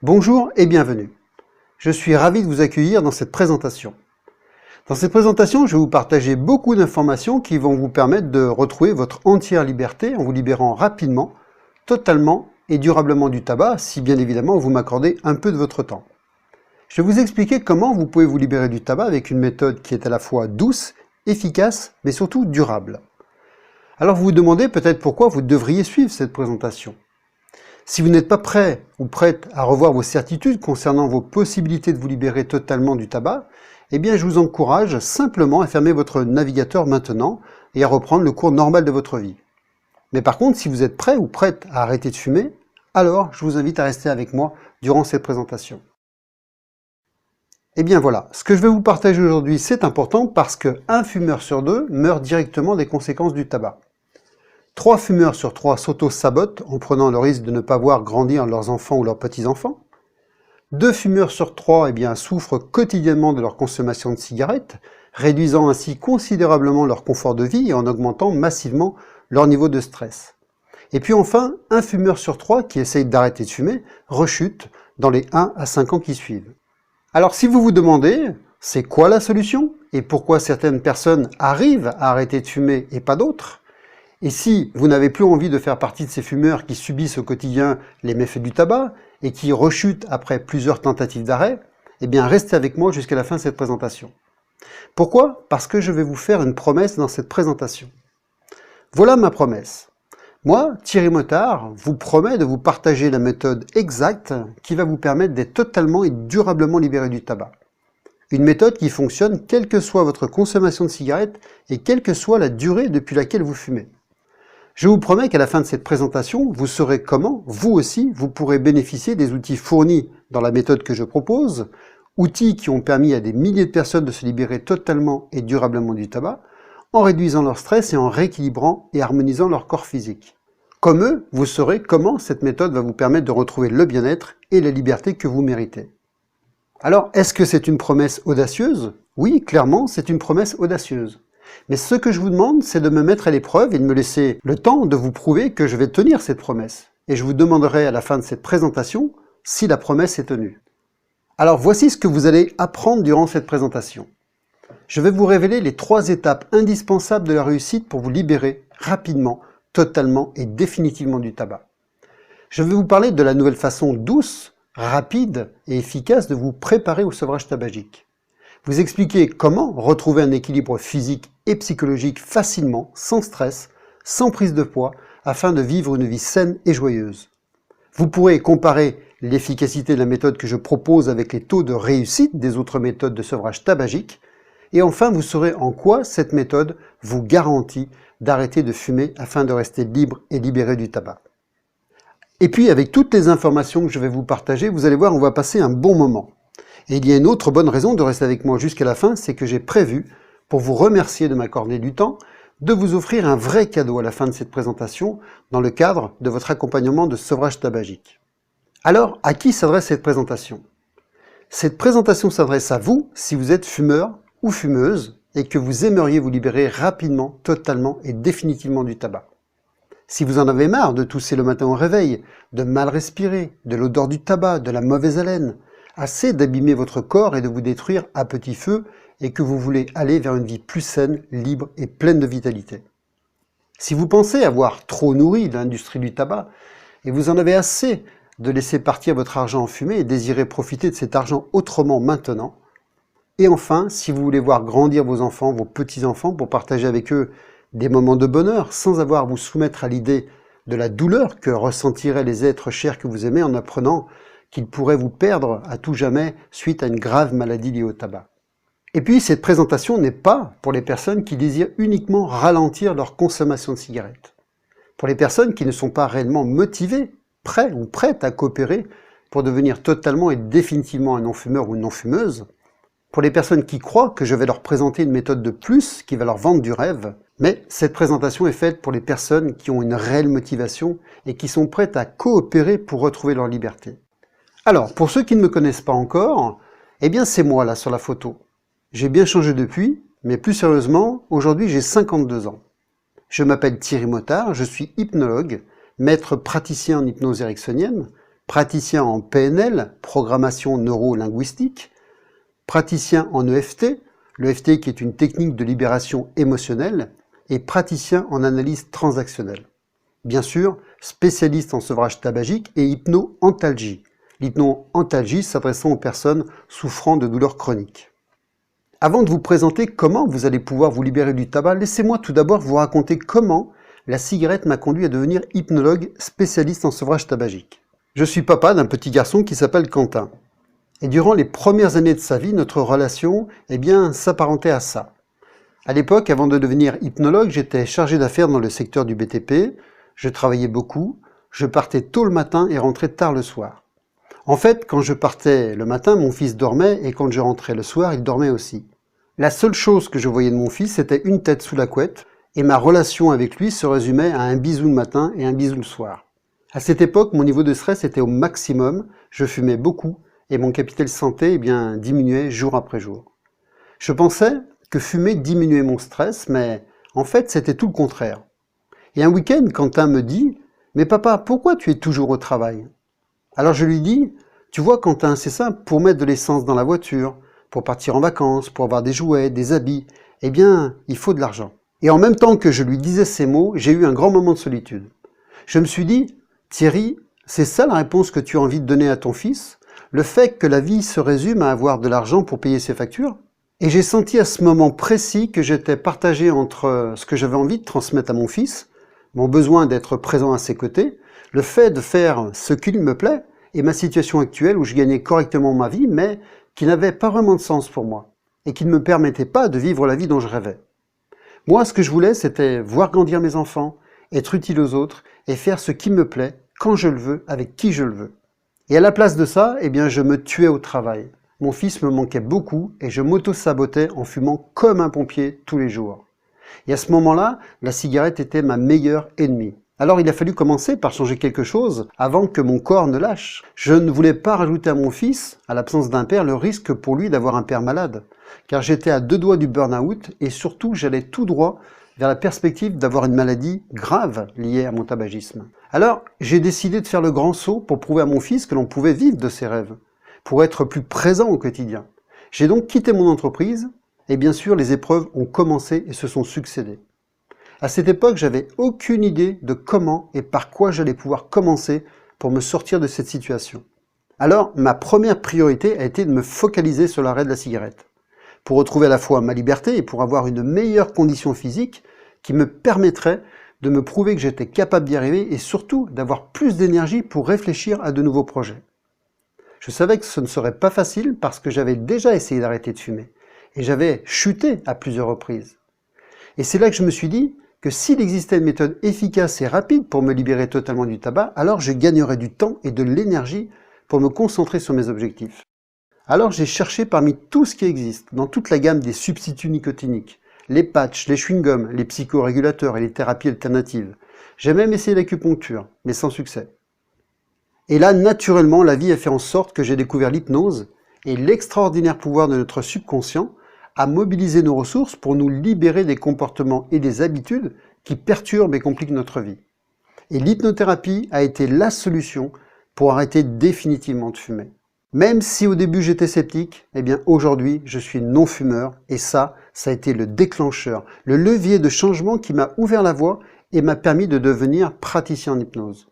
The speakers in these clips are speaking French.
Bonjour et bienvenue. Je suis ravi de vous accueillir dans cette présentation. Dans cette présentation, je vais vous partager beaucoup d'informations qui vont vous permettre de retrouver votre entière liberté en vous libérant rapidement, totalement et durablement du tabac, si bien évidemment vous m'accordez un peu de votre temps. Je vais vous expliquer comment vous pouvez vous libérer du tabac avec une méthode qui est à la fois douce, efficace, mais surtout durable. Alors vous vous demandez peut-être pourquoi vous devriez suivre cette présentation. Si vous n'êtes pas prêt ou prête à revoir vos certitudes concernant vos possibilités de vous libérer totalement du tabac, eh bien je vous encourage simplement à fermer votre navigateur maintenant et à reprendre le cours normal de votre vie. Mais par contre, si vous êtes prêt ou prête à arrêter de fumer, alors je vous invite à rester avec moi durant cette présentation. Eh bien voilà, ce que je vais vous partager aujourd'hui, c'est important parce qu'un fumeur sur deux meurt directement des conséquences du tabac. 3 fumeurs sur 3 s'auto-sabotent en prenant le risque de ne pas voir grandir leurs enfants ou leurs petits-enfants. 2 fumeurs sur 3 souffrent quotidiennement de leur consommation de cigarettes, réduisant ainsi considérablement leur confort de vie et en augmentant massivement leur niveau de stress. Et puis enfin, 1 fumeur sur 3 qui essaye d'arrêter de fumer rechute dans les 1 à 5 ans qui suivent. Alors si vous vous demandez, c'est quoi la solution? Et pourquoi certaines personnes arrivent à arrêter de fumer et pas d'autres? Et si vous n'avez plus envie de faire partie de ces fumeurs qui subissent au quotidien les méfaits du tabac et qui rechutent après plusieurs tentatives d'arrêt, eh bien restez avec moi jusqu'à la fin de cette présentation. Pourquoi? Parce que je vais vous faire une promesse dans cette présentation. Voilà ma promesse. Moi, Thierry Motard, vous promets de vous partager la méthode exacte qui va vous permettre d'être totalement et durablement libéré du tabac. Une méthode qui fonctionne quelle que soit votre consommation de cigarettes et quelle que soit la durée depuis laquelle vous fumez. Je vous promets qu'à la fin de cette présentation, vous saurez comment, vous aussi, vous pourrez bénéficier des outils fournis dans la méthode que je propose, outils qui ont permis à des milliers de personnes de se libérer totalement et durablement du tabac, en réduisant leur stress et en rééquilibrant et harmonisant leur corps physique. Comme eux, vous saurez comment cette méthode va vous permettre de retrouver le bien-être et la liberté que vous méritez. Alors, est-ce que c'est une promesse audacieuse? Oui, clairement, c'est une promesse audacieuse. Mais ce que je vous demande, c'est de me mettre à l'épreuve et de me laisser le temps de vous prouver que je vais tenir cette promesse. Et je vous demanderai à la fin de cette présentation si la promesse est tenue. Alors voici ce que vous allez apprendre durant cette présentation. Je vais vous révéler les 3 étapes indispensables de la réussite pour vous libérer rapidement, totalement et définitivement du tabac. Je vais vous parler de la nouvelle façon douce, rapide et efficace de vous préparer au sevrage tabagique. Vous expliquer comment retrouver un équilibre physique et psychologique facilement, sans stress, sans prise de poids, afin de vivre une vie saine et joyeuse. Vous pourrez comparer l'efficacité de la méthode que je propose avec les taux de réussite des autres méthodes de sevrage tabagique, et enfin vous saurez en quoi cette méthode vous garantit d'arrêter de fumer afin de rester libre et libéré du tabac. Et puis avec toutes les informations que je vais vous partager, vous allez voir, on va passer un bon moment. Et il y a une autre bonne raison de rester avec moi jusqu'à la fin, c'est que j'ai prévu, pour vous remercier de m'accorder du temps, de vous offrir un vrai cadeau à la fin de cette présentation dans le cadre de votre accompagnement de sevrage tabagique. Alors, à qui s'adresse cette présentation? Cette présentation s'adresse à vous si vous êtes fumeur ou fumeuse et que vous aimeriez vous libérer rapidement, totalement et définitivement du tabac. Si vous en avez marre de tousser le matin au réveil, de mal respirer, de l'odeur du tabac, de la mauvaise haleine, assez d'abîmer votre corps et de vous détruire à petit feu et que vous voulez aller vers une vie plus saine, libre et pleine de vitalité. Si vous pensez avoir trop nourri l'industrie du tabac et vous en avez assez de laisser partir votre argent en fumée et désirez profiter de cet argent autrement maintenant, et enfin, si vous voulez voir grandir vos enfants, vos petits-enfants pour partager avec eux des moments de bonheur sans avoir à vous soumettre à l'idée de la douleur que ressentiraient les êtres chers que vous aimez en apprenant qu'ils pourraient vous perdre à tout jamais suite à une grave maladie liée au tabac. Et puis, cette présentation n'est pas pour les personnes qui désirent uniquement ralentir leur consommation de cigarettes. Pour les personnes qui ne sont pas réellement motivées, prêtes ou prêtes à coopérer pour devenir totalement et définitivement un non-fumeur ou une non-fumeuse. Pour les personnes qui croient que je vais leur présenter une méthode de plus qui va leur vendre du rêve. Mais cette présentation est faite pour les personnes qui ont une réelle motivation et qui sont prêtes à coopérer pour retrouver leur liberté. Alors, pour ceux qui ne me connaissent pas encore, eh bien c'est moi là sur la photo. J'ai bien changé depuis, mais plus sérieusement, aujourd'hui j'ai 52 ans. Je m'appelle Thierry Motard, je suis hypnologue, maître praticien en hypnose ericksonienne, praticien en PNL, programmation neuro-linguistique, praticien en EFT, l'EFT qui est une technique de libération émotionnelle, et praticien en analyse transactionnelle. Bien sûr, spécialiste en sevrage tabagique et hypno-antalgie. L'hypno-antalgie s'adressant aux personnes souffrant de douleurs chroniques. Avant de vous présenter comment vous allez pouvoir vous libérer du tabac, laissez-moi tout d'abord vous raconter comment la cigarette m'a conduit à devenir hypnologue spécialiste en sevrage tabagique. Je suis papa d'un petit garçon qui s'appelle Quentin. Et durant les premières années de sa vie, notre relation, s'apparentait à ça. À l'époque, avant de devenir hypnologue, j'étais chargé d'affaires dans le secteur du BTP, je travaillais beaucoup, je partais tôt le matin et rentrais tard le soir. En fait, quand je partais le matin, mon fils dormait et quand je rentrais le soir, il dormait aussi. La seule chose que je voyais de mon fils, c'était une tête sous la couette et ma relation avec lui se résumait à un bisou le matin et un bisou le soir. À cette époque, mon niveau de stress était au maximum, je fumais beaucoup et mon capital santé diminuait jour après jour. Je pensais que fumer diminuait mon stress, mais en fait, c'était tout le contraire. Et un week-end, Quentin me dit « Mais papa, pourquoi tu es toujours au travail ?» Alors je lui dis « Tu vois Quentin, c'est simple, pour mettre de l'essence dans la voiture, pour partir en vacances, pour avoir des jouets, des habits, il faut de l'argent. » Et en même temps que je lui disais ces mots, j'ai eu un grand moment de solitude. Je me suis dit « Thierry, c'est ça la réponse que tu as envie de donner à ton fils? Le fait que la vie se résume à avoir de l'argent pour payer ses factures ?» Et j'ai senti à ce moment précis que j'étais partagé entre ce que j'avais envie de transmettre à mon fils, mon besoin d'être présent à ses côtés, le fait de faire ce qu'il me plaît, et ma situation actuelle où je gagnais correctement ma vie, mais qui n'avait pas vraiment de sens pour moi, et qui ne me permettait pas de vivre la vie dont je rêvais. Moi, ce que je voulais, c'était voir grandir mes enfants, être utile aux autres, et faire ce qui me plaît, quand je le veux, avec qui je le veux. Et à la place de ça, je me tuais au travail. Mon fils me manquait beaucoup, et je m'auto-sabotais en fumant comme un pompier tous les jours. Et à ce moment-là, la cigarette était ma meilleure ennemie. Alors il a fallu commencer par changer quelque chose avant que mon corps ne lâche. Je ne voulais pas rajouter à mon fils, à l'absence d'un père, le risque pour lui d'avoir un père malade. Car j'étais à 2 doigts du burn-out et surtout j'allais tout droit vers la perspective d'avoir une maladie grave liée à mon tabagisme. Alors j'ai décidé de faire le grand saut pour prouver à mon fils que l'on pouvait vivre de ses rêves, pour être plus présent au quotidien. J'ai donc quitté mon entreprise. Et bien sûr, les épreuves ont commencé et se sont succédées. À cette époque, j'avais aucune idée de comment et par quoi j'allais pouvoir commencer pour me sortir de cette situation. Alors, ma première priorité a été de me focaliser sur l'arrêt de la cigarette, pour retrouver à la fois ma liberté et pour avoir une meilleure condition physique qui me permettrait de me prouver que j'étais capable d'y arriver et surtout d'avoir plus d'énergie pour réfléchir à de nouveaux projets. Je savais que ce ne serait pas facile parce que j'avais déjà essayé d'arrêter de fumer. Et j'avais chuté à plusieurs reprises. Et c'est là que je me suis dit que s'il existait une méthode efficace et rapide pour me libérer totalement du tabac, alors je gagnerais du temps et de l'énergie pour me concentrer sur mes objectifs. Alors j'ai cherché parmi tout ce qui existe, dans toute la gamme des substituts nicotiniques, les patchs, les chewing-gums, les psychorégulateurs et les thérapies alternatives. J'ai même essayé l'acupuncture, mais sans succès. Et là, naturellement, la vie a fait en sorte que j'ai découvert l'hypnose et l'extraordinaire pouvoir de notre subconscient à mobiliser nos ressources pour nous libérer des comportements et des habitudes qui perturbent et compliquent notre vie. Et l'hypnothérapie a été la solution pour arrêter définitivement de fumer. Même si au début j'étais sceptique, aujourd'hui je suis non-fumeur et ça a été le déclencheur, le levier de changement qui m'a ouvert la voie et m'a permis de devenir praticien en hypnose.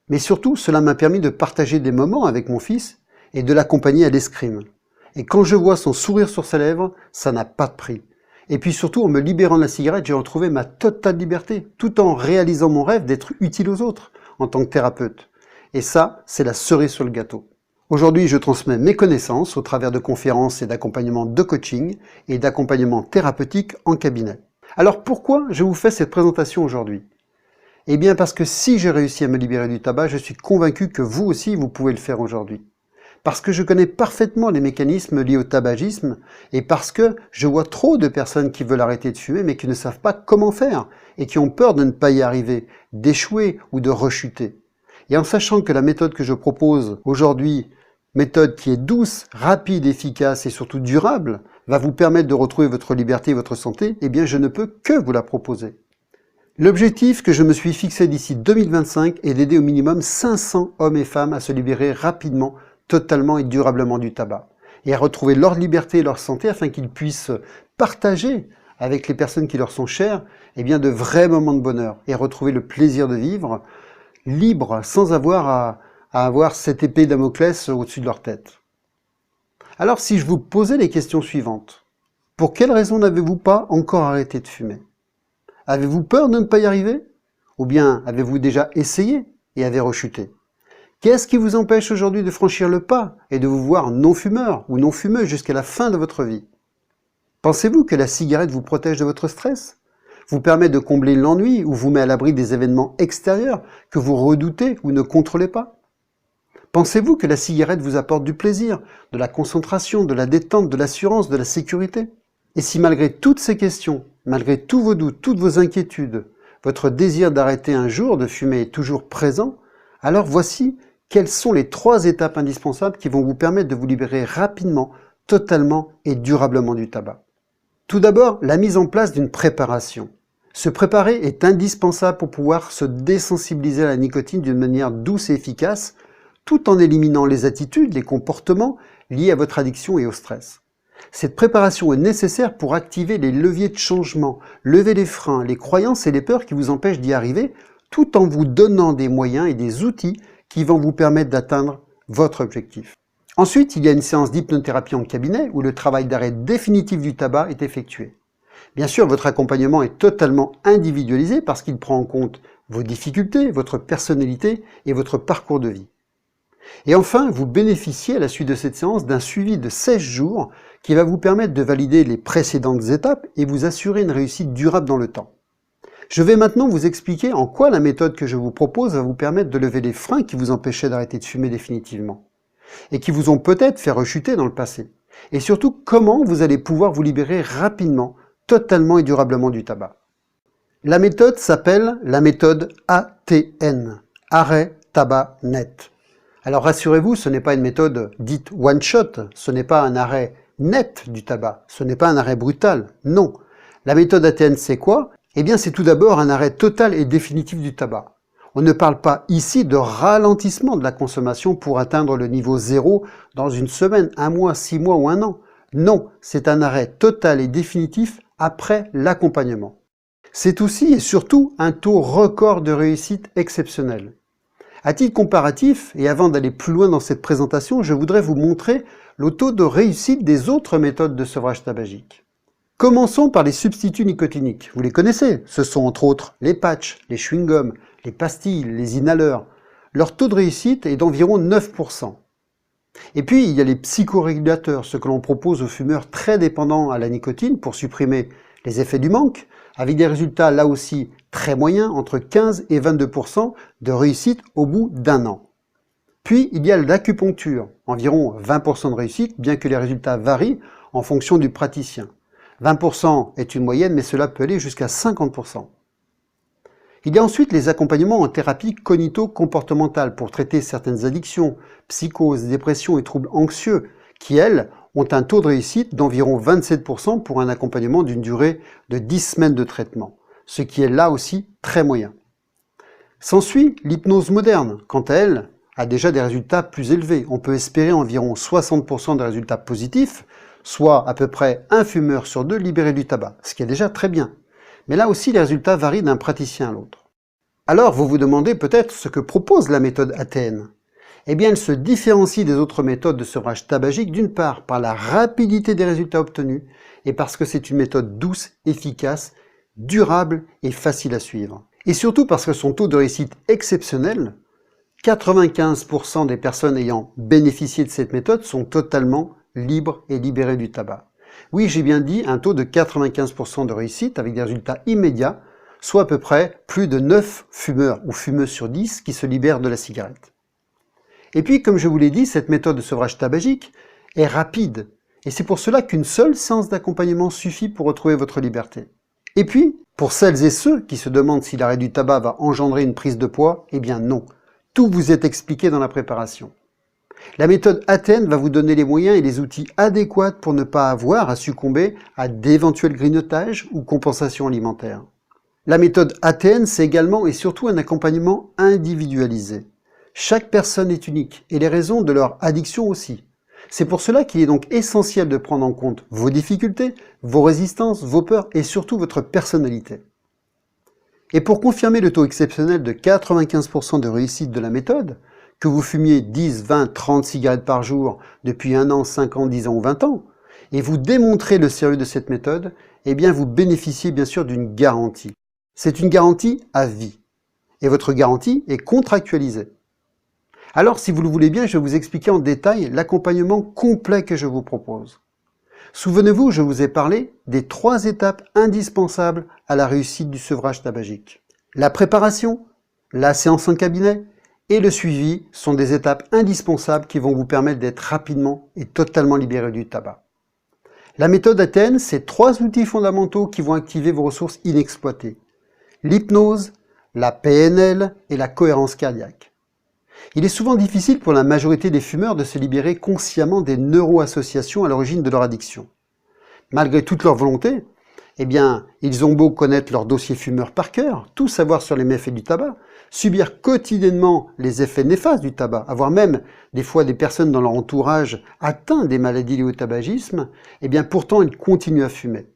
Mais surtout, cela m'a permis de partager des moments avec mon fils et de l'accompagner à l'escrime. Et quand je vois son sourire sur ses lèvres, ça n'a pas de prix. Et puis surtout, en me libérant de la cigarette, j'ai retrouvé ma totale liberté, tout en réalisant mon rêve d'être utile aux autres en tant que thérapeute. Et ça, c'est la cerise sur le gâteau. Aujourd'hui, je transmets mes connaissances au travers de conférences et d'accompagnement de coaching et d'accompagnement thérapeutique en cabinet. Alors pourquoi je vous fais cette présentation aujourd'hui ? Eh bien parce que si j'ai réussi à me libérer du tabac, je suis convaincu que vous aussi, vous pouvez le faire aujourd'hui. Parce que je connais parfaitement les mécanismes liés au tabagisme et parce que je vois trop de personnes qui veulent arrêter de fumer mais qui ne savent pas comment faire et qui ont peur de ne pas y arriver, d'échouer ou de rechuter. Et en sachant que la méthode que je propose aujourd'hui, méthode qui est douce, rapide, efficace et surtout durable, va vous permettre de retrouver votre liberté et votre santé, eh bien je ne peux que vous la proposer. L'objectif que je me suis fixé d'ici 2025 est d'aider au minimum 500 hommes et femmes à se libérer rapidement, totalement et durablement du tabac, et à retrouver leur liberté et leur santé afin qu'ils puissent partager avec les personnes qui leur sont chères de vrais moments de bonheur et retrouver le plaisir de vivre libre sans avoir à avoir cette épée Damoclès au-dessus de leur tête. Alors si je vous posais les questions suivantes, pour quelle raison n'avez-vous pas encore arrêté de fumer? Avez-vous peur de ne pas y arriver? Ou bien avez-vous déjà essayé et avez rechuté? Qu'est-ce qui vous empêche aujourd'hui de franchir le pas et de vous voir non-fumeur ou non-fumeuse jusqu'à la fin de votre vie? Pensez-vous que la cigarette vous protège de votre stress? Vous permet de combler l'ennui ou vous met à l'abri des événements extérieurs que vous redoutez ou ne contrôlez pas? Pensez-vous que la cigarette vous apporte du plaisir, de la concentration, de la détente, de l'assurance, de la sécurité? Et si malgré toutes ces questions, malgré tous vos doutes, toutes vos inquiétudes, votre désir d'arrêter un jour de fumer est toujours présent, alors voici quelles sont les 3 étapes indispensables qui vont vous permettre de vous libérer rapidement, totalement et durablement du tabac. Tout d'abord, la mise en place d'une préparation. Se préparer est indispensable pour pouvoir se désensibiliser à la nicotine d'une manière douce et efficace, tout en éliminant les attitudes, les comportements liés à votre addiction et au stress. Cette préparation est nécessaire pour activer les leviers de changement, lever les freins, les croyances et les peurs qui vous empêchent d'y arriver, tout en vous donnant des moyens et des outils qui vont vous permettre d'atteindre votre objectif. Ensuite, il y a une séance d'hypnothérapie en cabinet où le travail d'arrêt définitif du tabac est effectué. Bien sûr, votre accompagnement est totalement individualisé parce qu'il prend en compte vos difficultés, votre personnalité et votre parcours de vie. Et enfin, vous bénéficiez à la suite de cette séance d'un suivi de 16 jours qui va vous permettre de valider les précédentes étapes et vous assurer une réussite durable dans le temps. Je vais maintenant vous expliquer en quoi la méthode que je vous propose va vous permettre de lever les freins qui vous empêchaient d'arrêter de fumer définitivement et qui vous ont peut-être fait rechuter dans le passé. Et surtout, comment vous allez pouvoir vous libérer rapidement, totalement et durablement du tabac. La méthode s'appelle la méthode ATN, Arrêt Tabac Net. Alors rassurez-vous, ce n'est pas une méthode dite one shot, ce n'est pas un arrêt net du tabac, ce n'est pas un arrêt brutal, non. La méthode ATN, c'est quoi? Eh bien, c'est tout d'abord un arrêt total et définitif du tabac. On ne parle pas ici de ralentissement de la consommation pour atteindre le niveau 0 dans une semaine, un mois, 6 mois ou un an. Non, c'est un arrêt total et définitif après l'accompagnement. C'est aussi et surtout un taux record de réussite exceptionnel. À titre comparatif, et avant d'aller plus loin dans cette présentation, je voudrais vous montrer le taux de réussite des autres méthodes de sevrage tabagique. Commençons par les substituts nicotiniques. Vous les connaissez, ce sont entre autres les patchs, les chewing-gums, les pastilles, les inhaleurs. Leur taux de réussite est d'environ 9%. Et puis, il y a les psychorégulateurs, ce que l'on propose aux fumeurs très dépendants à la nicotine pour supprimer les effets du manque, avec des résultats là aussi très moyens, entre 15 et 22% de réussite au bout d'un an. Puis, il y a l'acupuncture, environ 20% de réussite, bien que les résultats varient en fonction du praticien. 20% est une moyenne, mais cela peut aller jusqu'à 50%. Il y a ensuite les accompagnements en thérapie cognito-comportementale pour traiter certaines addictions, psychoses, dépressions et troubles anxieux, qui, elles, ont un taux de réussite d'environ 27% pour un accompagnement d'une durée de 10 semaines de traitement, ce qui est là aussi très moyen. S'ensuit l'hypnose moderne, quant à elle, a déjà des résultats plus élevés. On peut espérer environ 60% de résultats positifs, soit à peu près un fumeur sur 2 libéré du tabac, ce qui est déjà très bien. Mais là aussi, les résultats varient d'un praticien à l'autre. Alors, vous vous demandez peut-être ce que propose la méthode ATN. Eh bien, elle se différencie des autres méthodes de sevrage tabagique, d'une part par la rapidité des résultats obtenus, et parce que c'est une méthode douce, efficace, durable et facile à suivre. Et surtout parce que son taux de réussite exceptionnel, 95% des personnes ayant bénéficié de cette méthode sont totalement libres et libérées du tabac. Oui, j'ai bien dit un taux de 95% de réussite avec des résultats immédiats, soit à peu près plus de 9 fumeurs ou fumeuses sur 10 qui se libèrent de la cigarette. Et puis, comme je vous l'ai dit, cette méthode de sevrage tabagique est rapide. Et c'est pour cela qu'une seule séance d'accompagnement suffit pour retrouver votre liberté. Et puis, pour celles et ceux qui se demandent si l'arrêt du tabac va engendrer une prise de poids, eh bien non. Tout vous est expliqué dans la préparation. La méthode ATN va vous donner les moyens et les outils adéquats pour ne pas avoir à succomber à d'éventuels grignotages ou compensations alimentaires. La méthode ATN, c'est également et surtout un accompagnement individualisé. Chaque personne est unique et les raisons de leur addiction aussi. C'est pour cela qu'il est donc essentiel de prendre en compte vos difficultés, vos résistances, vos peurs et surtout votre personnalité. Et pour confirmer le taux exceptionnel de 95% de réussite de la méthode, que vous fumiez 10, 20, 30 cigarettes par jour depuis 1 an, 5 ans, 10 ans ou 20 ans, et vous démontrez le sérieux de cette méthode, eh bien vous bénéficiez bien sûr d'une garantie. C'est une garantie à vie. Et votre garantie est contractualisée. Alors, si vous le voulez bien, je vais vous expliquer en détail l'accompagnement complet que je vous propose. Souvenez-vous, je vous ai parlé des 3 étapes indispensables à la réussite du sevrage tabagique. La préparation, la séance en cabinet et le suivi sont des étapes indispensables qui vont vous permettre d'être rapidement et totalement libéré du tabac. La méthode ATN, c'est 3 outils fondamentaux qui vont activer vos ressources inexploitées. L'hypnose, la PNL et la cohérence cardiaque. Il est souvent difficile pour la majorité des fumeurs de se libérer consciemment des neuroassociations à l'origine de leur addiction. Malgré toute leur volonté, eh bien, ils ont beau connaître leur dossier fumeur par cœur, tout savoir sur les méfaits du tabac, subir quotidiennement les effets néfastes du tabac, avoir même des fois des personnes dans leur entourage atteintes des maladies liées au tabagisme, eh bien pourtant ils continuent à fumer.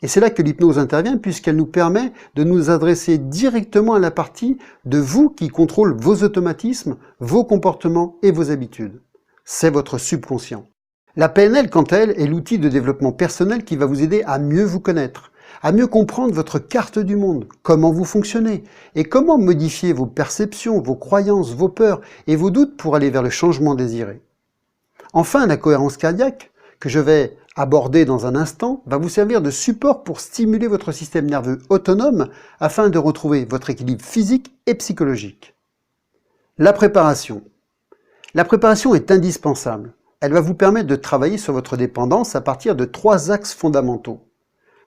Et c'est là que l'hypnose intervient puisqu'elle nous permet de nous adresser directement à la partie de vous qui contrôle vos automatismes, vos comportements et vos habitudes. C'est votre subconscient. La PNL, quant à elle, est l'outil de développement personnel qui va vous aider à mieux vous connaître, à mieux comprendre votre carte du monde, comment vous fonctionnez et comment modifier vos perceptions, vos croyances, vos peurs et vos doutes pour aller vers le changement désiré. Enfin, la cohérence cardiaque, que je vais aborder dans un instant, va vous servir de support pour stimuler votre système nerveux autonome afin de retrouver votre équilibre physique et psychologique. La préparation. La préparation est indispensable. Elle va vous permettre de travailler sur votre dépendance à partir de 3 axes fondamentaux.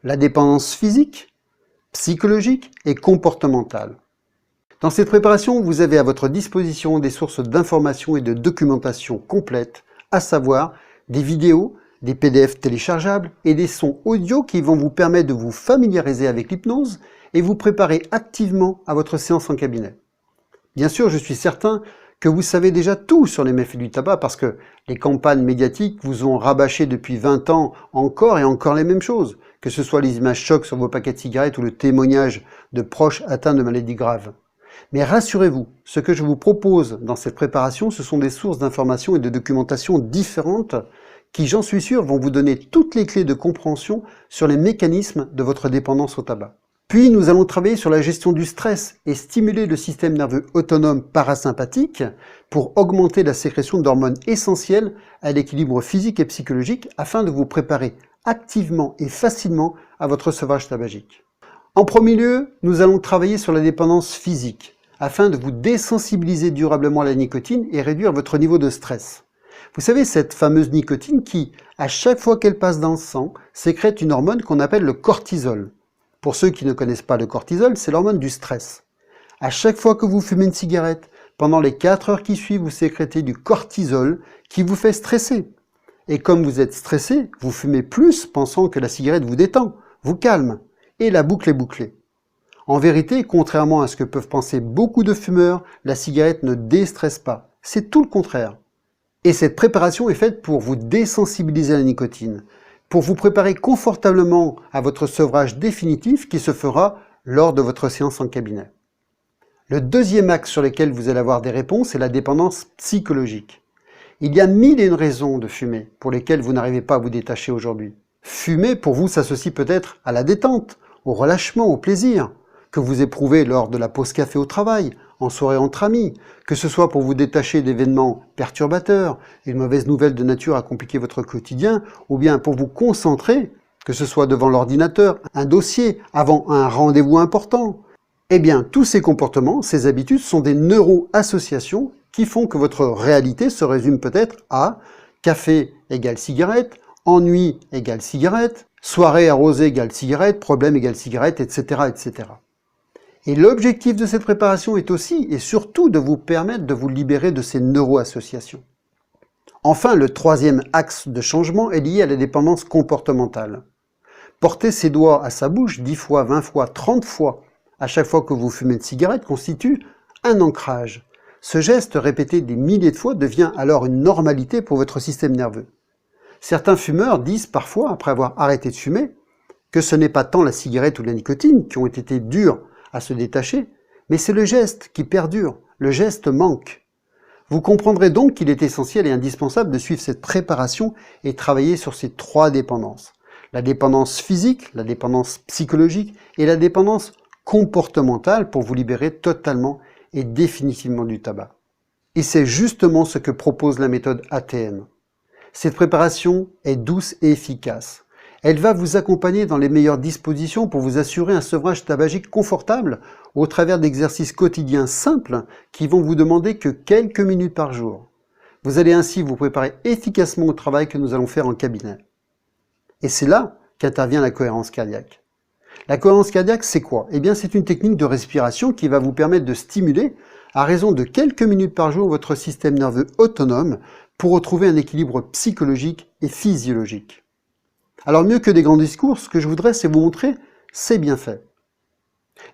La dépendance physique, psychologique et comportementale. Dans cette préparation, vous avez à votre disposition des sources d'informations et de documentation complètes, à savoir des vidéos, des PDF téléchargeables et des sons audio qui vont vous permettre de vous familiariser avec l'hypnose et vous préparer activement à votre séance en cabinet. Bien sûr, je suis certain que vous savez déjà tout sur les méfaits du tabac parce que les campagnes médiatiques vous ont rabâché depuis 20 ans encore et encore les mêmes choses, que ce soit les images chocs sur vos paquets de cigarettes ou le témoignage de proches atteints de maladies graves. Mais rassurez-vous, ce que je vous propose dans cette préparation, ce sont des sources d'informations et de documentation différentes qui, j'en suis sûr, vont vous donner toutes les clés de compréhension sur les mécanismes de votre dépendance au tabac. Puis nous allons travailler sur la gestion du stress et stimuler le système nerveux autonome parasympathique pour augmenter la sécrétion d'hormones essentielles à l'équilibre physique et psychologique afin de vous préparer activement et facilement à votre sevrage tabagique. En premier lieu, nous allons travailler sur la dépendance physique afin de vous désensibiliser durablement à la nicotine et réduire votre niveau de stress. Vous savez, cette fameuse nicotine qui, à chaque fois qu'elle passe dans le sang, sécrète une hormone qu'on appelle le cortisol. Pour ceux qui ne connaissent pas le cortisol, c'est l'hormone du stress. À chaque fois que vous fumez une cigarette, pendant les 4 heures qui suivent, vous sécrétez du cortisol qui vous fait stresser. Et comme vous êtes stressé, vous fumez plus pensant que la cigarette vous détend, vous calme, et la boucle est bouclée. En vérité, contrairement à ce que peuvent penser beaucoup de fumeurs, la cigarette ne déstresse pas. C'est tout le contraire. Et cette préparation est faite pour vous désensibiliser à la nicotine, pour vous préparer confortablement à votre sevrage définitif qui se fera lors de votre séance en cabinet. Le deuxième axe sur lequel vous allez avoir des réponses est la dépendance psychologique. Il y a 1001 raisons de fumer pour lesquelles vous n'arrivez pas à vous détacher aujourd'hui. Fumer, pour vous, s'associe peut-être à la détente, au relâchement, au plaisir, que vous éprouvez lors de la pause café au travail, en soirée entre amis, que ce soit pour vous détacher d'événements perturbateurs, une mauvaise nouvelle de nature à compliquer votre quotidien, ou bien pour vous concentrer, que ce soit devant l'ordinateur, un dossier, avant un rendez-vous important. Eh bien, tous ces comportements, ces habitudes sont des neuroassociations qui font que votre réalité se résume peut-être à café égale cigarette, ennui égale cigarette, soirée arrosée égale cigarette, problème égale cigarette, etc., etc. Et l'objectif de cette préparation est aussi et surtout de vous permettre de vous libérer de ces neuroassociations. Enfin, le troisième axe de changement est lié à la dépendance comportementale. Porter ses doigts à sa bouche 10 fois, 20 fois, 30 fois à chaque fois que vous fumez une cigarette constitue un ancrage. Ce geste répété des milliers de fois devient alors une normalité pour votre système nerveux. Certains fumeurs disent parfois, après avoir arrêté de fumer, que ce n'est pas tant la cigarette ou la nicotine qui ont été durs à se détacher, mais c'est le geste qui perdure, le geste manque. Vous comprendrez donc qu'il est essentiel et indispensable de suivre cette préparation et travailler sur ces 3 dépendances. La dépendance physique, la dépendance psychologique et la dépendance comportementale pour vous libérer totalement et définitivement du tabac. Et c'est justement ce que propose la méthode ATM. Cette préparation est douce et efficace. Elle va vous accompagner dans les meilleures dispositions pour vous assurer un sevrage tabagique confortable au travers d'exercices quotidiens simples qui vont vous demander que quelques minutes par jour. Vous allez ainsi vous préparer efficacement au travail que nous allons faire en cabinet. Et c'est là qu'intervient la cohérence cardiaque. La cohérence cardiaque, c'est quoi? Eh bien, c'est une technique de respiration qui va vous permettre de stimuler, à raison de quelques minutes par jour, votre système nerveux autonome pour retrouver un équilibre psychologique et physiologique. Alors, mieux que des grands discours, ce que je voudrais, c'est vous montrer ces bienfaits.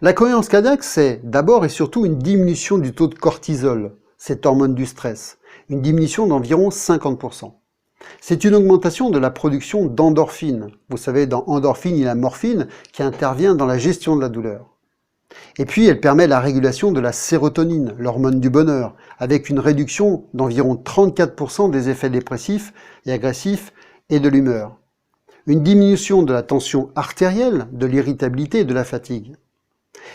La cohérence cardiaque, c'est d'abord et surtout une diminution du taux de cortisol, cette hormone du stress, une diminution d'environ 50%. C'est une augmentation de la production d'endorphines. Vous savez, dans endorphine, il y a la morphine qui intervient dans la gestion de la douleur. Et puis, elle permet la régulation de la sérotonine, l'hormone du bonheur, avec une réduction d'environ 34% des effets dépressifs et agressifs et de l'humeur. Une diminution de la tension artérielle, de l'irritabilité et de la fatigue.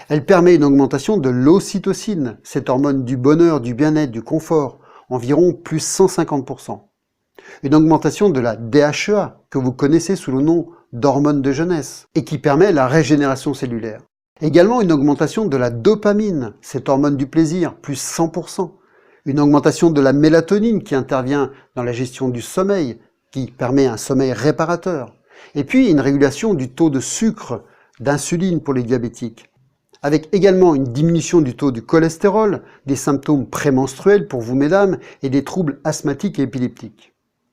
Elle permet une augmentation de l'ocytocine, cette hormone du bonheur, du bien-être, du confort, environ plus 150%. Une augmentation de la DHEA, que vous connaissez sous le nom d'hormone de jeunesse, et qui permet la régénération cellulaire. Également une augmentation de la dopamine, cette hormone du plaisir, plus 100%. Une augmentation de la mélatonine qui intervient dans la gestion du sommeil, qui permet un sommeil réparateur. Et puis une régulation du taux de sucre, d'insuline pour les diabétiques. Avec également une diminution du taux du cholestérol, des symptômes prémenstruels pour vous mesdames, et des troubles asthmatiques et épileptiques.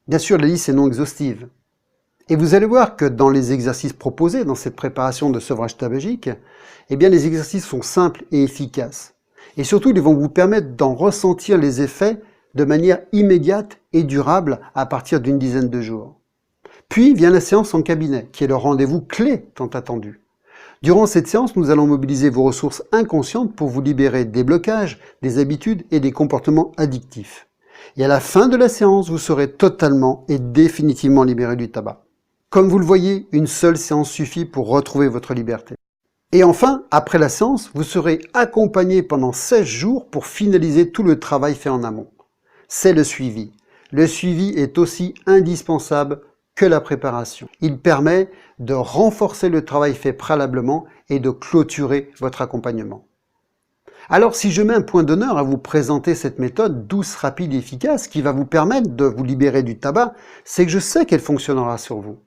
Bien sûr, la liste est non exhaustive. Et vous allez voir que dans les exercices proposés dans cette préparation de sevrage tabagique, eh bien les exercices sont simples et efficaces. Et surtout, ils vont vous permettre d'en ressentir les effets de manière immédiate et durable à partir d'une dizaine de jours. Puis vient la séance en cabinet, qui est le rendez-vous clé tant attendu. Durant cette séance, nous allons mobiliser vos ressources inconscientes pour vous libérer des blocages, des habitudes et des comportements addictifs. Et à la fin de la séance, vous serez totalement et définitivement libéré du tabac. Comme vous le voyez, une seule séance suffit pour retrouver votre liberté. Et enfin, après la séance, vous serez accompagné pendant 16 jours pour finaliser tout le travail fait en amont. C'est le suivi. Le suivi est aussi indispensable que la préparation. Il permet de renforcer le travail fait préalablement et de clôturer votre accompagnement. Alors si je mets un point d'honneur à vous présenter cette méthode douce, rapide et efficace qui va vous permettre de vous libérer du tabac, c'est que je sais qu'elle fonctionnera sur vous.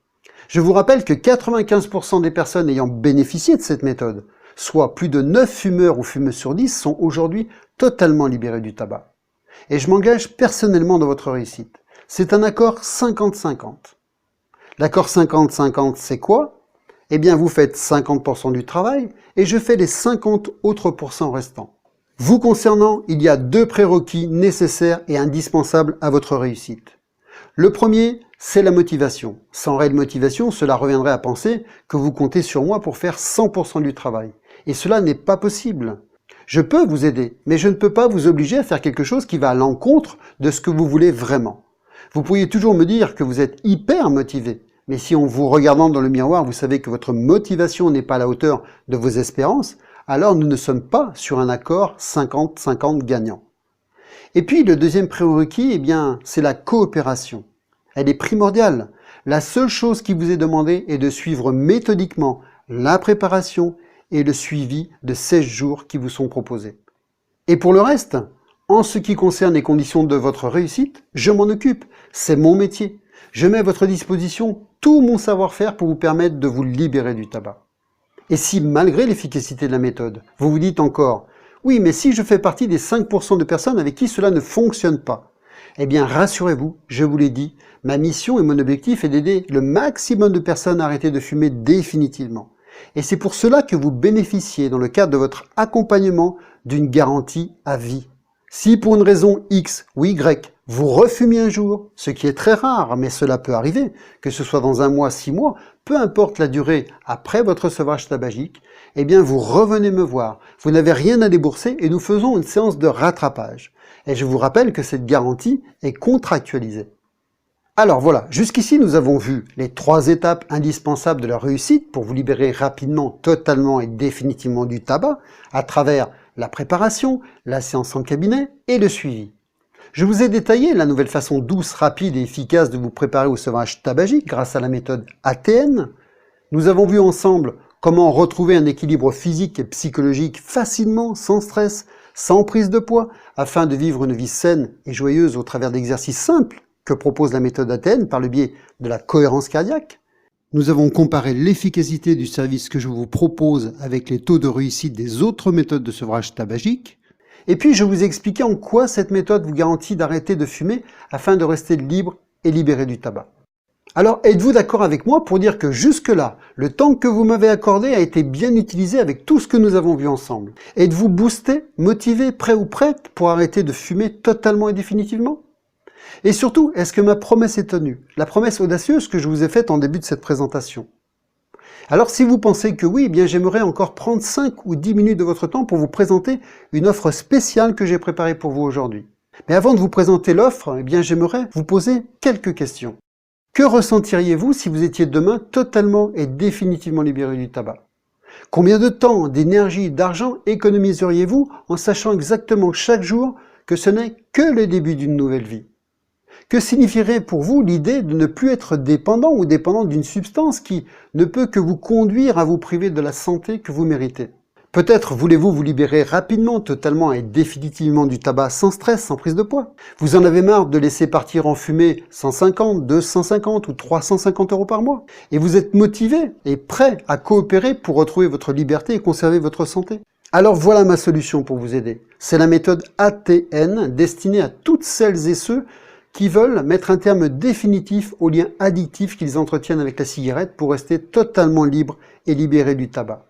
Je vous rappelle que 95% des personnes ayant bénéficié de cette méthode, soit plus de 9 fumeurs ou fumeuses sur 10, sont aujourd'hui totalement libérés du tabac. Et je m'engage personnellement dans votre réussite. C'est un accord 50-50. L'accord 50-50, c'est quoi? Eh bien, vous faites 50% du travail et je fais les 50 autres pourcents restants. Vous concernant, il y a 2 prérequis nécessaires et indispensables à votre réussite. Le premier, c'est la motivation. Sans réelle motivation, cela reviendrait à penser que vous comptez sur moi pour faire 100% du travail. Et cela n'est pas possible. Je peux vous aider, mais je ne peux pas vous obliger à faire quelque chose qui va à l'encontre de ce que vous voulez vraiment. Vous pourriez toujours me dire que vous êtes hyper motivé, mais si en vous regardant dans le miroir, vous savez que votre motivation n'est pas à la hauteur de vos espérances, alors nous ne sommes pas sur un accord 50-50 gagnant. Et puis le deuxième prérequis, eh bien, c'est la coopération. Elle est primordiale. La seule chose qui vous est demandée est de suivre méthodiquement la préparation et le suivi de 16 jours qui vous sont proposés. Et pour le reste, en ce qui concerne les conditions de votre réussite, je m'en occupe, c'est mon métier. Je mets à votre disposition tout mon savoir-faire pour vous permettre de vous libérer du tabac. Et si, malgré l'efficacité de la méthode, vous vous dites encore « Oui, mais si je fais partie des 5% de personnes avec qui cela ne fonctionne pas », Eh bien, rassurez-vous, je vous l'ai dit, ma mission et mon objectif est d'aider le maximum de personnes à arrêter de fumer définitivement. Et c'est pour cela que vous bénéficiez, dans le cadre de votre accompagnement, d'une garantie à vie. Si pour une raison X ou Y, vous refumiez un jour, ce qui est très rare, mais cela peut arriver, que ce soit dans un mois, 6 mois, peu importe la durée après votre sevrage tabagique, eh bien vous revenez me voir. Vous n'avez rien à débourser et nous faisons une séance de rattrapage. Et je vous rappelle que cette garantie est contractualisée. Alors voilà, jusqu'ici nous avons vu les 3 étapes indispensables de la réussite pour vous libérer rapidement, totalement et définitivement du tabac à travers la préparation, la séance en cabinet et le suivi. Je vous ai détaillé la nouvelle façon douce, rapide et efficace de vous préparer au sevrage tabagique grâce à la méthode ATN. Nous avons vu ensemble comment retrouver un équilibre physique et psychologique facilement, sans stress, sans prise de poids, afin de vivre une vie saine et joyeuse au travers d'exercices simples que propose la méthode ATN par le biais de la cohérence cardiaque. Nous avons comparé l'efficacité du service que je vous propose avec les taux de réussite des autres méthodes de sevrage tabagique. Et puis je vous ai expliqué en quoi cette méthode vous garantit d'arrêter de fumer afin de rester libre et libéré du tabac. Alors êtes-vous d'accord avec moi pour dire que jusque-là, le temps que vous m'avez accordé a été bien utilisé avec tout ce que nous avons vu ensemble? Êtes-vous boosté, motivé, prêt ou prête pour arrêter de fumer totalement et définitivement? Et surtout, est-ce que ma promesse est tenue? La promesse audacieuse que je vous ai faite en début de cette présentation. Alors si vous pensez que oui, eh bien j'aimerais encore prendre 5 ou 10 minutes de votre temps pour vous présenter une offre spéciale que j'ai préparée pour vous aujourd'hui. Mais avant de vous présenter l'offre, eh bien j'aimerais vous poser quelques questions. Que ressentiriez-vous si vous étiez demain totalement et définitivement libéré du tabac? Combien de temps, d'énergie, d'argent économiseriez-vous en sachant exactement chaque jour que ce n'est que le début d'une nouvelle vie? Que signifierait pour vous l'idée de ne plus être dépendant ou dépendant d'une substance qui ne peut que vous conduire à vous priver de la santé que vous méritez? Peut-être voulez-vous vous libérer rapidement, totalement et définitivement du tabac sans stress, sans prise de poids. Vous en avez marre de laisser partir en fumée 150, 250 ou 350 € par mois. Et vous êtes motivé et prêt à coopérer pour retrouver votre liberté et conserver votre santé. Alors voilà ma solution pour vous aider. C'est la méthode ATN destinée à toutes celles et ceux qui veulent mettre un terme définitif aux liens addictifs qu'ils entretiennent avec la cigarette pour rester totalement libres et libérés du tabac.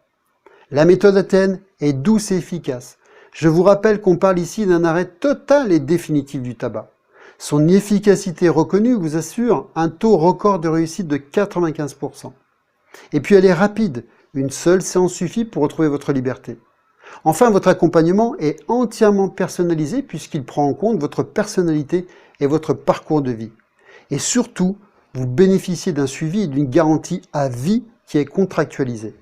La méthode ATN est douce et efficace. Je vous rappelle qu'on parle ici d'un arrêt total et définitif du tabac. Son efficacité reconnue vous assure un taux record de réussite de 95%. Et puis elle est rapide, une seule séance suffit pour retrouver votre liberté. Enfin, votre accompagnement est entièrement personnalisé puisqu'il prend en compte votre personnalité et votre parcours de vie. Et surtout, vous bénéficiez d'un suivi et d'une garantie à vie qui est contractualisée.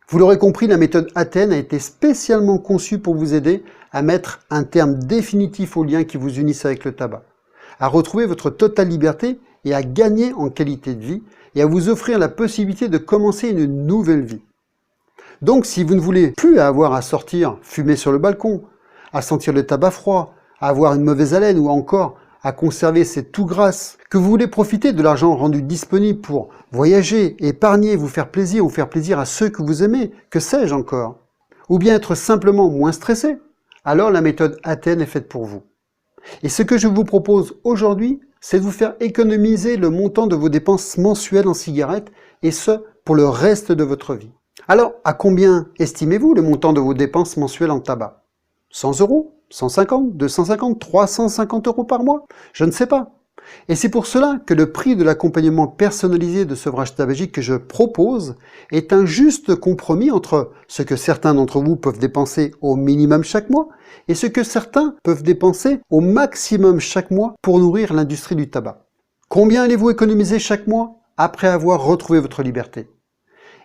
Vous l'aurez compris, la méthode ATN a été spécialement conçue pour vous aider à mettre un terme définitif aux liens qui vous unissent avec le tabac, à retrouver votre totale liberté et à gagner en qualité de vie et à vous offrir la possibilité de commencer une nouvelle vie. Donc si vous ne voulez plus avoir à sortir, fumer sur le balcon, à sentir le tabac froid, à avoir une mauvaise haleine ou encore à conserver cette toux grasse, que vous voulez profiter de l'argent rendu disponible pour voyager, épargner, vous faire plaisir ou faire plaisir à ceux que vous aimez, que sais-je encore, ou bien être simplement moins stressé, alors la méthode ATN est faite pour vous. Et ce que je vous propose aujourd'hui, c'est de vous faire économiser le montant de vos dépenses mensuelles en cigarettes, et ce, pour le reste de votre vie. Alors, à combien estimez-vous le montant de vos dépenses mensuelles en tabac? 100 €, 150, 250, 350 € par mois? Je ne sais pas. Et c'est pour cela que le prix de l'accompagnement personnalisé de sevrage tabagique que je propose est un juste compromis entre ce que certains d'entre vous peuvent dépenser au minimum chaque mois et ce que certains peuvent dépenser au maximum chaque mois pour nourrir l'industrie du tabac. Combien allez-vous économiser chaque mois après avoir retrouvé votre liberté?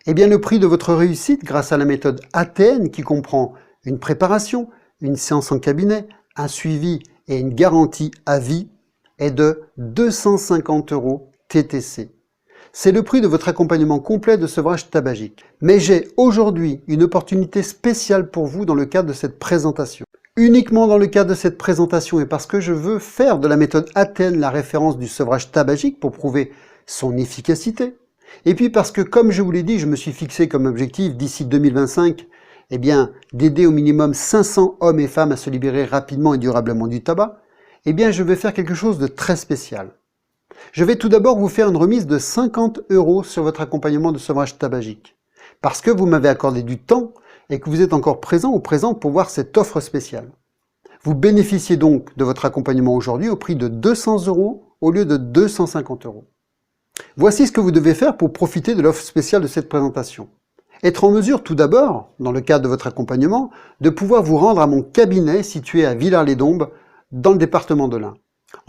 Eh bien, le prix de votre réussite grâce à la méthode ATN qui comprend une préparation, une séance en cabinet, un suivi et une garantie à vie est de 250 € TTC. C'est le prix de votre accompagnement complet de sevrage tabagique. Mais j'ai aujourd'hui une opportunité spéciale pour vous dans le cadre de cette présentation. Uniquement dans le cadre de cette présentation et parce que je veux faire de la méthode ATN la référence du sevrage tabagique pour prouver son efficacité. Et puis parce que, comme je vous l'ai dit, je me suis fixé comme objectif d'ici 2025, d'aider au minimum 500 hommes et femmes à se libérer rapidement et durablement du tabac. Eh bien, je vais faire quelque chose de très spécial. Je vais tout d'abord vous faire une remise de 50 € sur votre accompagnement de sevrage tabagique, parce que vous m'avez accordé du temps et que vous êtes encore présent ou présente pour voir cette offre spéciale. Vous bénéficiez donc de votre accompagnement aujourd'hui au prix de 200 € au lieu de 250 €. Voici ce que vous devez faire pour profiter de l'offre spéciale de cette présentation. Être en mesure tout d'abord, dans le cadre de votre accompagnement, de pouvoir vous rendre à mon cabinet situé à Villars-les-Dombes, dans le département de l'Ain.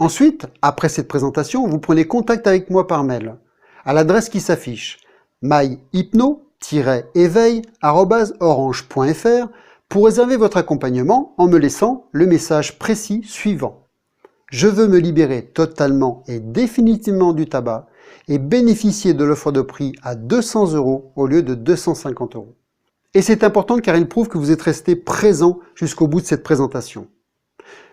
Ensuite, après cette présentation, vous prenez contact avec moi par mail, à l'adresse qui s'affiche, myhypno-éveil@orange.fr, pour réserver votre accompagnement en me laissant le message précis suivant. Je veux me libérer totalement et définitivement du tabac et bénéficier de l'offre de prix à 200 € au lieu de 250 €. Et c'est important car il prouve que vous êtes resté présent jusqu'au bout de cette présentation.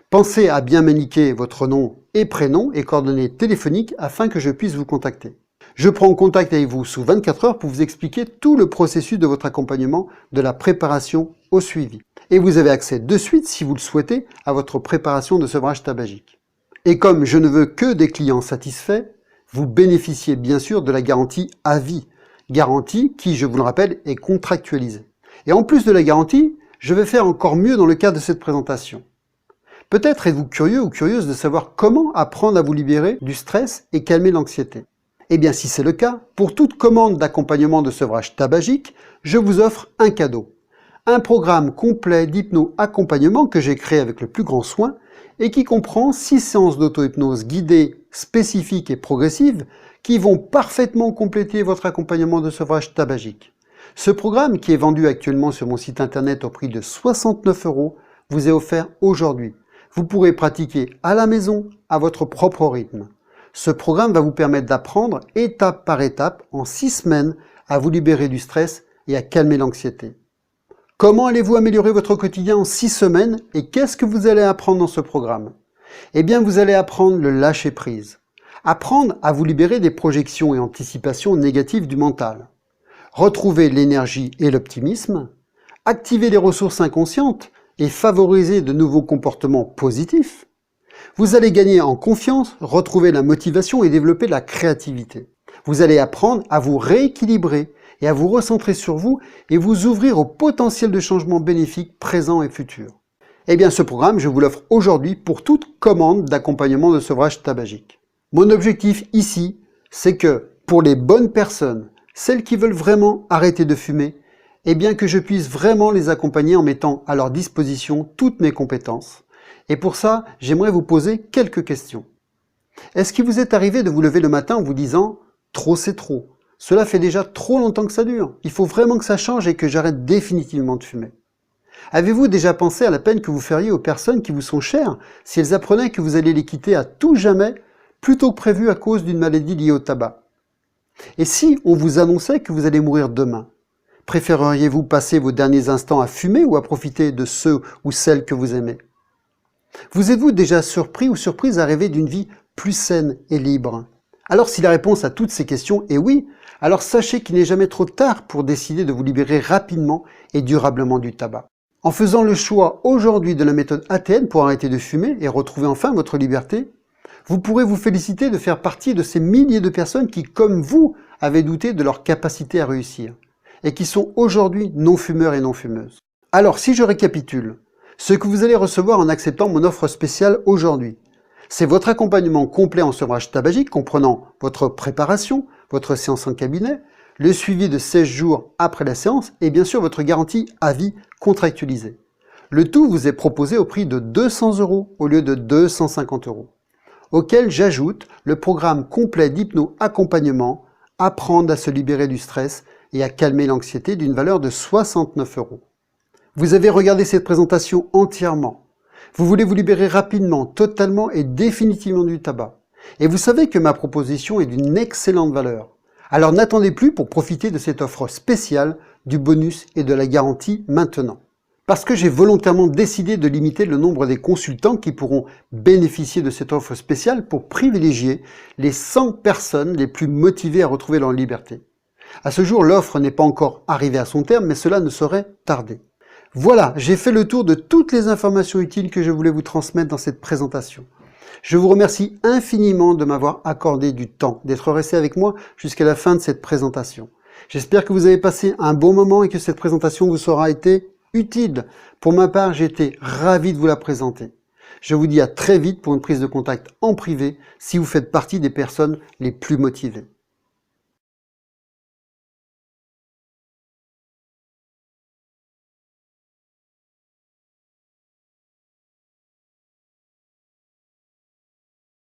Pensez à bien m'indiquer votre nom et prénom et coordonnées téléphoniques afin que je puisse vous contacter. Je prends contact avec vous sous 24 heures pour vous expliquer tout le processus de votre accompagnement, de la préparation au suivi. Et vous avez accès de suite, si vous le souhaitez, à votre préparation de sevrage tabagique. Et comme je ne veux que des clients satisfaits, vous bénéficiez bien sûr de la garantie à vie. Garantie qui, je vous le rappelle, est contractualisée. Et en plus de la garantie, je vais faire encore mieux dans le cadre de cette présentation. Peut-être êtes-vous curieux ou curieuse de savoir comment apprendre à vous libérer du stress et calmer l'anxiété. Eh bien, si c'est le cas, pour toute commande d'accompagnement de sevrage tabagique, je vous offre un cadeau. Un programme complet d'hypno-accompagnement que j'ai créé avec le plus grand soin et qui comprend 6 séances d'auto-hypnose guidées, spécifiques et progressives qui vont parfaitement compléter votre accompagnement de sevrage tabagique. Ce programme, qui est vendu actuellement sur mon site internet au prix de 69 €, vous est offert aujourd'hui. Vous pourrez pratiquer à la maison, à votre propre rythme. Ce programme va vous permettre d'apprendre étape par étape, en 6 semaines, à vous libérer du stress et à calmer l'anxiété. Comment allez-vous améliorer votre quotidien en 6 semaines et qu'est-ce que vous allez apprendre dans ce programme? Eh bien, vous allez apprendre le lâcher-prise. Apprendre à vous libérer des projections et anticipations négatives du mental. Retrouver l'énergie et l'optimisme. Activer les ressources inconscientes et favoriser de nouveaux comportements positifs. Vous allez gagner en confiance, retrouver la motivation et développer la créativité. Vous allez apprendre à vous rééquilibrer et à vous recentrer sur vous et vous ouvrir au potentiel de changement bénéfique présent et futur. Eh bien, ce programme, je vous l'offre aujourd'hui pour toute commande d'accompagnement de sevrage tabagique. Mon objectif ici, c'est que pour les bonnes personnes, celles qui veulent vraiment arrêter de fumer, eh bien que je puisse vraiment les accompagner en mettant à leur disposition toutes mes compétences. Et pour ça, j'aimerais vous poser quelques questions. Est-ce qu'il vous est arrivé de vous lever le matin en vous disant « trop c'est trop, cela fait déjà trop longtemps que ça dure, il faut vraiment que ça change et que j'arrête définitivement de fumer ». Avez-vous déjà pensé à la peine que vous feriez aux personnes qui vous sont chères si elles apprenaient que vous allez les quitter à tout jamais plutôt que prévu à cause d'une maladie liée au tabac? Et si on vous annonçait que vous allez mourir demain? Préféreriez-vous passer vos derniers instants à fumer ou à profiter de ceux ou celles que vous aimez? Vous êtes-vous déjà surpris ou surprise à rêver d'une vie plus saine et libre? Alors si la réponse à toutes ces questions est oui, alors sachez qu'il n'est jamais trop tard pour décider de vous libérer rapidement et durablement du tabac. En faisant le choix aujourd'hui de la méthode ATN pour arrêter de fumer et retrouver enfin votre liberté, vous pourrez vous féliciter de faire partie de ces milliers de personnes qui, comme vous, avaient douté de leur capacité à réussir et qui sont aujourd'hui non-fumeurs et non-fumeuses. Alors, si je récapitule, ce que vous allez recevoir en acceptant mon offre spéciale aujourd'hui, c'est votre accompagnement complet en sevrage tabagique comprenant votre préparation, votre séance en cabinet, le suivi de 16 jours après la séance et bien sûr votre garantie à vie contractualisée. Le tout vous est proposé au prix de 200 € au lieu de 250 €, auquel j'ajoute le programme complet d'hypno-accompagnement « Apprendre à se libérer du stress » et à calmer l'anxiété d'une valeur de 69 €. Vous avez regardé cette présentation entièrement. Vous voulez vous libérer rapidement, totalement et définitivement du tabac. Et vous savez que ma proposition est d'une excellente valeur. Alors n'attendez plus pour profiter de cette offre spéciale, du bonus et de la garantie maintenant. Parce que j'ai volontairement décidé de limiter le nombre des consultants qui pourront bénéficier de cette offre spéciale pour privilégier les 100 personnes les plus motivées à retrouver leur liberté. À ce jour, l'offre n'est pas encore arrivée à son terme, mais cela ne saurait tarder. Voilà, j'ai fait le tour de toutes les informations utiles que je voulais vous transmettre dans cette présentation. Je vous remercie infiniment de m'avoir accordé du temps, d'être resté avec moi jusqu'à la fin de cette présentation. J'espère que vous avez passé un bon moment et que cette présentation vous aura été utile. Pour ma part, j'ai été ravi de vous la présenter. Je vous dis à très vite pour une prise de contact en privé si vous faites partie des personnes les plus motivées.